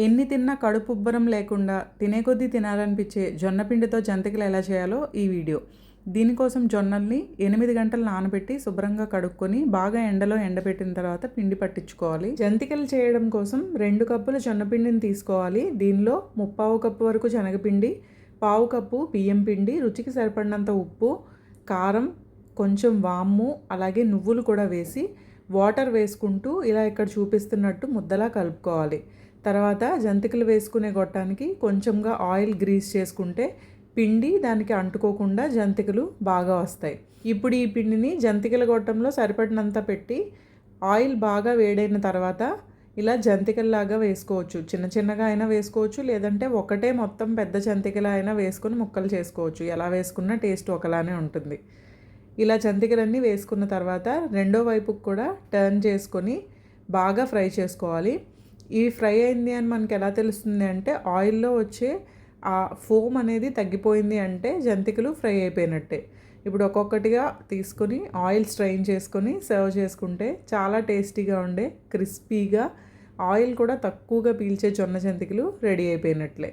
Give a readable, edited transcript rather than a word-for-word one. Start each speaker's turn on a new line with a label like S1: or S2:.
S1: ఎన్ని తిన్నా కడుపుబ్బరం లేకుండా తినే కొద్దీ తినాలనిపించే జొన్న పిండితో జంతికలు ఎలా చేయాలో ఈ వీడియో. దీనికోసం జొన్నల్ని 8 గంటలు నానబెట్టి శుభ్రంగా కడుక్కొని బాగా ఎండలో ఎండబెట్టిన తర్వాత పిండి పట్టించుకోవాలి. జంతికలు చేయడం కోసం 2 కప్పుల జొన్న పిండిని తీసుకోవాలి. దీనిలో 3/4 కప్పు వరకు శనగపిండి, 1/4 కప్పు బియ్యం పిండి, రుచికి సరిపడినంత ఉప్పు, కారం, కొంచెం వాము, అలాగే నువ్వులు కూడా వేసి వాటర్ వేసుకుంటూ ఇలా ఇక్కడ చూపిస్తున్నట్టు ముద్దలా కలుపుకోవాలి. తర్వాత జంతికలు వేసుకునే గొట్టానికి కొంచెంగా ఆయిల్ గ్రీస్ చేసుకుంటే పిండి దానికి అంటుకోకుండా జంతికలు బాగా వస్తాయి. ఇప్పుడు ఈ పిండిని జంతికల గొట్టంలో సరిపడినంత పెట్టి ఆయిల్ బాగా వేడైన తర్వాత ఇలా జంతికల్లాగా వేసుకోవచ్చు. చిన్న చిన్నగా అయినా వేసుకోవచ్చు, లేదంటే ఒకటే మొత్తం పెద్ద జంతికలా అయినా వేసుకొని ముక్కలు చేసుకోవచ్చు. ఎలా వేసుకున్నా టేస్ట్ ఒకలానే ఉంటుంది. ఇలా జంతికలన్నీ వేసుకున్న తర్వాత రెండో వైపుకు కూడా టర్న్ చేసుకొని బాగా ఫ్రై చేసుకోవాలి. ఈ ఫ్రై అయింది అని మనకి ఎలా తెలుస్తుంది అంటే ఆయిల్లో వచ్చే ఆ ఫోమ్ అనేది తగ్గిపోయింది అంటే జంతికలు ఫ్రై అయిపోయినట్టే. ఇప్పుడు ఒక్కొక్కటిగా తీసుకొని ఆయిల్ స్ట్రెయిన్ చేసుకొని సర్వ్ చేసుకుంటే చాలా టేస్టీగా ఉండే క్రిస్పీగా ఆయిల్ కూడా తక్కువగా పీల్చే జొన్న జంతికలు రెడీ అయిపోయినట్లే.